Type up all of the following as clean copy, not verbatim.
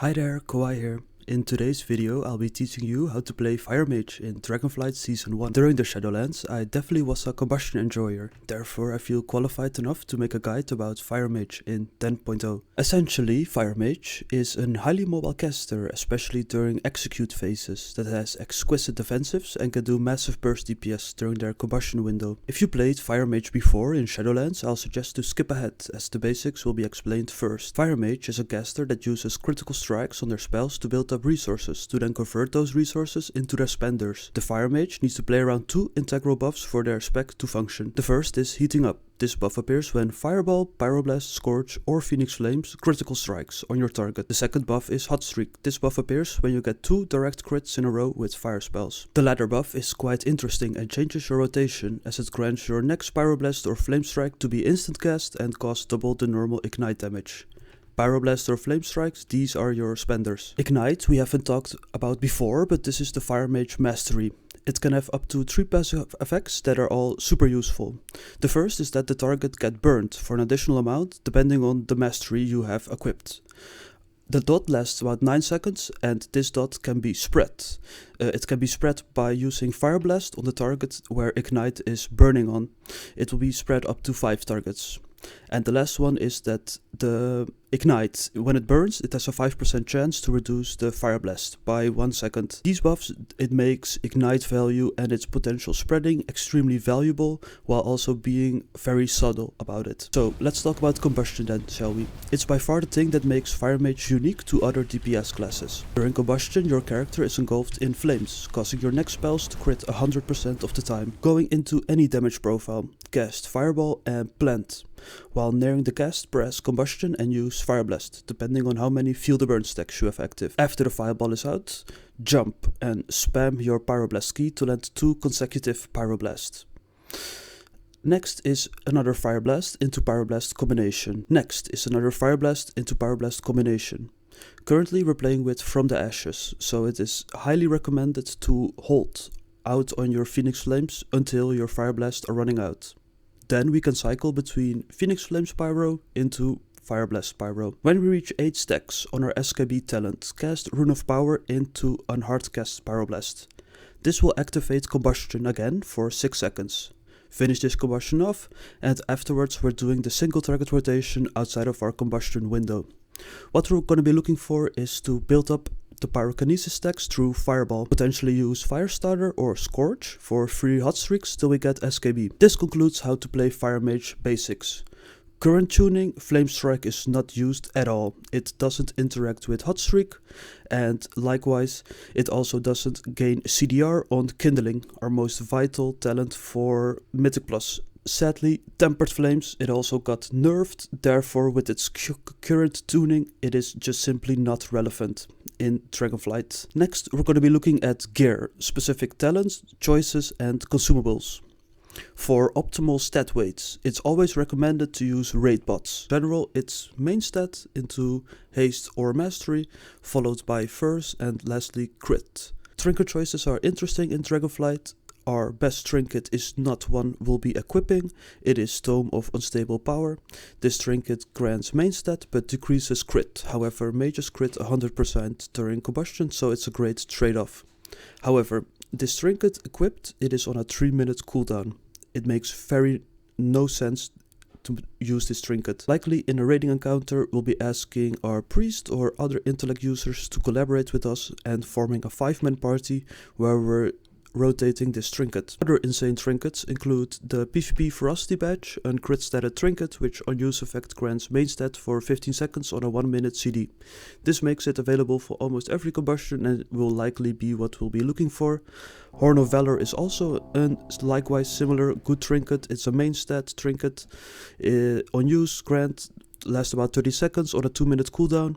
Hi there, Kawhi here. In today's video, I'll be teaching you how to play Fire Mage in Dragonflight Season 1. During the Shadowlands, I definitely was a combustion enjoyer, therefore I feel qualified enough to make a guide about Fire Mage in 10.0. Essentially, Fire Mage is a highly mobile caster, especially during execute phases, that has exquisite defensives and can do massive burst DPS during their combustion window. If you played Fire Mage before in Shadowlands, I'll suggest to skip ahead, as the basics will be explained first. Fire Mage is a caster that uses critical strikes on their spells to build up resources, to then convert those resources into their spenders. The Fire Mage needs to play around two integral buffs for their spec to function. The first is Heating Up. This buff appears when Fireball, Pyroblast, Scorch or Phoenix Flames critical strikes on your target. The second buff is Hot Streak. This buff appears when you get 2 direct crits in a row with fire spells. The latter buff is quite interesting and changes your rotation, as it grants your next Pyroblast or Flame Strike to be instant cast and cost double the normal ignite damage. Pyroblast or Flame Strikes, these are your spenders. Ignite we haven't talked about before, but this is the Fire Mage mastery. It can have up to 3 passive effects that are all super useful. The first is that the target gets burned for an additional amount depending on the mastery you have equipped. The dot lasts about 9 seconds and this dot can be spread. It can be spread by using Fire Blast on the target where Ignite is burning on. It will be spread up to 5 targets. And the last one is that the Ignite, when it burns, it has a 5% chance to reduce the Fire Blast by 1 second. These buffs, it makes Ignite value and its potential spreading extremely valuable, while also being very subtle about it. So let's talk about Combustion then, shall we? It's by far the thing that makes Fire Mage unique to other DPS classes. During Combustion, your character is engulfed in flames, causing your next spells to crit 100% of the time. Going into any damage profile, cast Fireball and Plant. While nearing the cast, press Combustion and use Fire Blast, depending on how many Feel the Burn stacks you have active. After the Fireball is out, jump and spam your Pyroblast key to land 2 consecutive Pyroblasts. Next is another Fire Blast into Pyroblast combination. Next is another Fire Blast into Pyroblast combination. Currently we're playing with From the Ashes, so it is highly recommended to hold out on your Phoenix Flames until your Fire Blasts are running out. Then we can cycle between Phoenix Flames Pyro into Fire Blast Pyro. When we reach 8 stacks on our SKB talent, cast Rune of Power into Unhard Cast Pyroblast. This will activate Combustion again for 6 seconds. Finish this combustion off, and afterwards we're doing the single target rotation outside of our combustion window. What we're going to be looking for is to build up the pyrokinesis stacks through Fireball, potentially use Firestarter or Scorch for 3 hot streaks till we get SKB. This concludes how to play Fire Mage basics. Current tuning, Flame Strike is not used at all. It doesn't interact with Hot Streak, and likewise it also doesn't gain CDR on Kindling, our most vital talent for Mythic Plus. Sadly, Tempered Flames, it also got nerfed, therefore with its current tuning it is just simply not relevant in Dragonflight. Next we're going to be looking at gear, specific talents, choices and consumables. For optimal stat weights, it's always recommended to use raid bots. In general, it's main stat into haste or mastery, followed by first and lastly crit. Trinket choices are interesting in Dragonflight. Our best trinket is not one we'll be equipping, it is Tome of Unstable Power. This trinket grants main stat but decreases crit, however mages crit 100% during combustion, so it's a great trade-off. However, this trinket equipped, it is on a 3-minute cooldown. It makes very no sense to use this trinket. Likely in a raiding encounter we'll be asking our priest or other intellect users to collaborate with us and forming a 5-man party where we're rotating this trinket. Other insane trinkets include the PvP Ferocity Badge, a crit statted trinket which on use effect grants main stat for 15 seconds on a 1-minute CD. This makes it available for almost every combustion and will likely be what we'll be looking for. Horn of Valor is also a likewise similar good trinket. It's a main stat trinket. On use grant lasts about 30 seconds on a 2-minute cooldown.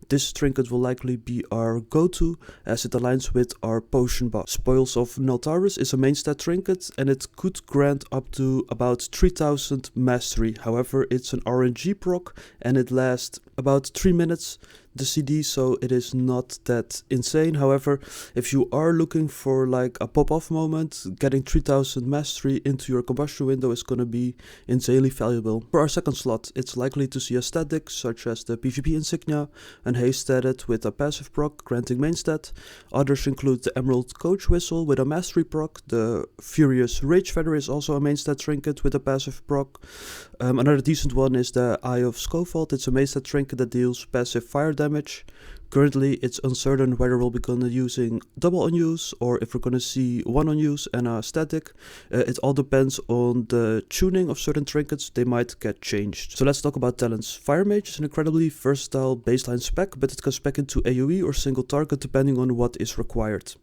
This trinket will likely be our go-to as it aligns with our potion buff. Spoils of Naltaris is a main stat trinket and it could grant up to about 3000 mastery. However, it's an RNG proc and it lasts about 3 minutes. the CD, so it is not that insane. However, if you are looking for like a pop-off moment, getting 3000 mastery into your combustion window is going to be insanely valuable. For our second slot, it's likely to see a static such as the PvP insignia and haste stated with a passive proc granting main stat. Others include the Emerald Coach Whistle with a mastery proc. The Furious Rage Feather is also a main stat trinket with a passive proc. Another decent one is the Eye of Scovald. It's a main stat trinket that deals passive fire damage. Currently, it's uncertain whether we'll be gonna using double unuse or if we're gonna see one unuse and a static. It all depends on the tuning of certain trinkets. They might get changed. So let's talk about talents. Fire Mage is an incredibly versatile baseline spec, but it can spec into AoE or single target depending on what is required.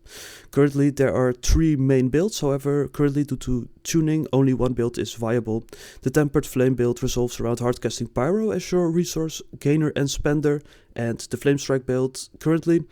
Currently, there are 3 main builds. However, currently due to tuning, only one build is viable. The Tempered Flame build resolves around hardcasting Pyro as your resource gainer and spender, and the Flame Strike build currently,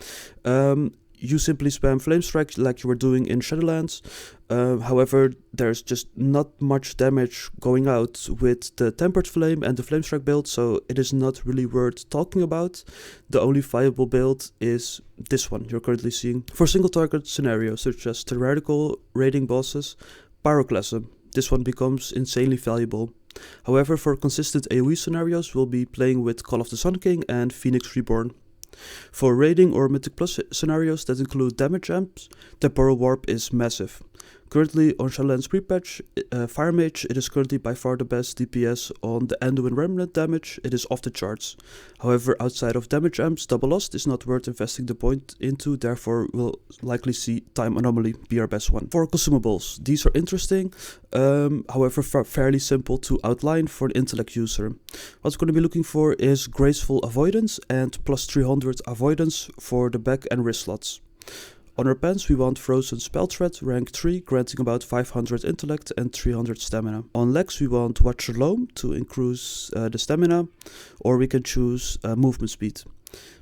you simply spam Flame Strike like you were doing in Shadowlands. However, there's just not much damage going out with the Tempered Flame and the Flame Strike build, so it is not really worth talking about. The only viable build is this one you're currently seeing. For single target scenarios such as theoretical raiding bosses, Pyroclasm, this one becomes insanely valuable. However, for consistent AoE scenarios, we'll be playing with Call of the Sun King and Phoenix Reborn. For raiding or Mythic Plus scenarios that include damage amps, Temporal Warp is massive. Currently on Shadowlands pre-patch, Fire Mage, it is currently by far the best DPS on the Anduin Remnant damage. It is off the charts. However, outside of damage amps, Double Lost is not worth investing the point into, therefore we'll likely see Time Anomaly be our best one. For consumables, these are interesting, however fairly simple to outline for an intellect user. What we're going to be looking for is Graceful Avoidance and plus 300 Avoidance for the back and wrist slots. On our pants we want Frozen Spell Threat, rank 3, granting about 500 intellect and 300 stamina. On legs we want Watcher Loam to increase the stamina, or we can choose movement speed.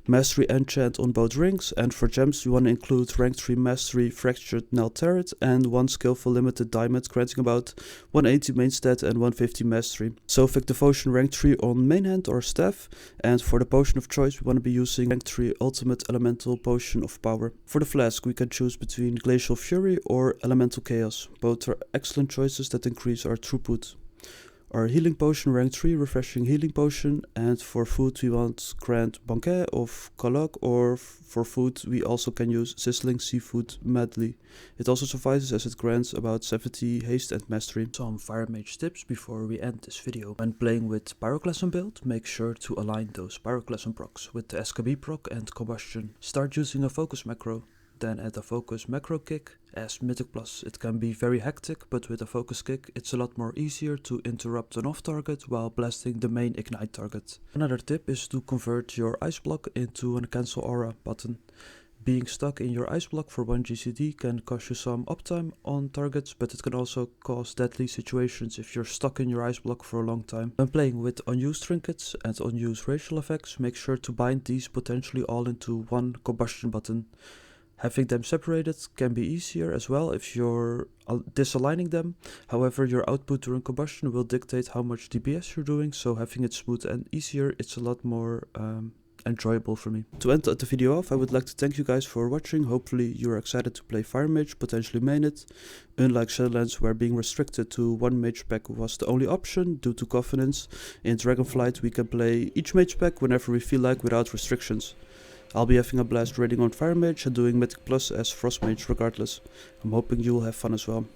Mastery enchant on both rings, and for gems we want to include rank 3 mastery Fractured Knell Turret and 1 skillful limited diamond, granting about 180 main stat and 150 mastery. Sophic Devotion rank 3 on main hand or staff, and for the potion of choice we want to be using rank 3 ultimate elemental potion of power. For the flask we can choose between Glacial Fury or Elemental Chaos. Both are excellent choices that increase our throughput. Our healing potion rank 3 refreshing healing potion, and for food we want Grand Banquet of Kalak, or for food we also can use Sizzling Seafood Medley. It also suffices as it grants about 70 haste and mastery. Some Fire Mage tips before we end this video. When playing with Pyroclasm build, make sure to align those Pyroclasm procs with the SKB proc and Combustion. Start using a focus macro. Then add a focus macro kick. As Mythic Plus it can be very hectic, but with a focus kick it's a lot more easier to interrupt an off target while blasting the main ignite target. Another tip is to convert your ice block into a cancel aura button. Being stuck in your ice block for 1 GCD can cost you some uptime on targets, but it can also cause deadly situations if you're stuck in your ice block for a long time. When playing with unused trinkets and unused racial effects, make sure to bind these potentially all into one combustion button. Having them separated can be easier as well if you're disaligning them. However, your output during combustion will dictate how much DPS you're doing, so having it smooth and easier, it's a lot more enjoyable for me. To end the video off, I would like to thank you guys for watching. Hopefully you're excited to play Fire Mage, potentially main it. Unlike Shadowlands, where being restricted to one mage spec was the only option due to Covenants, in Dragonflight we can play each mage spec whenever we feel like without restrictions. I'll be having a blast raiding on Fire Mage and doing Mythic Plus as Frost Mage regardless. I'm hoping you'll have fun as well.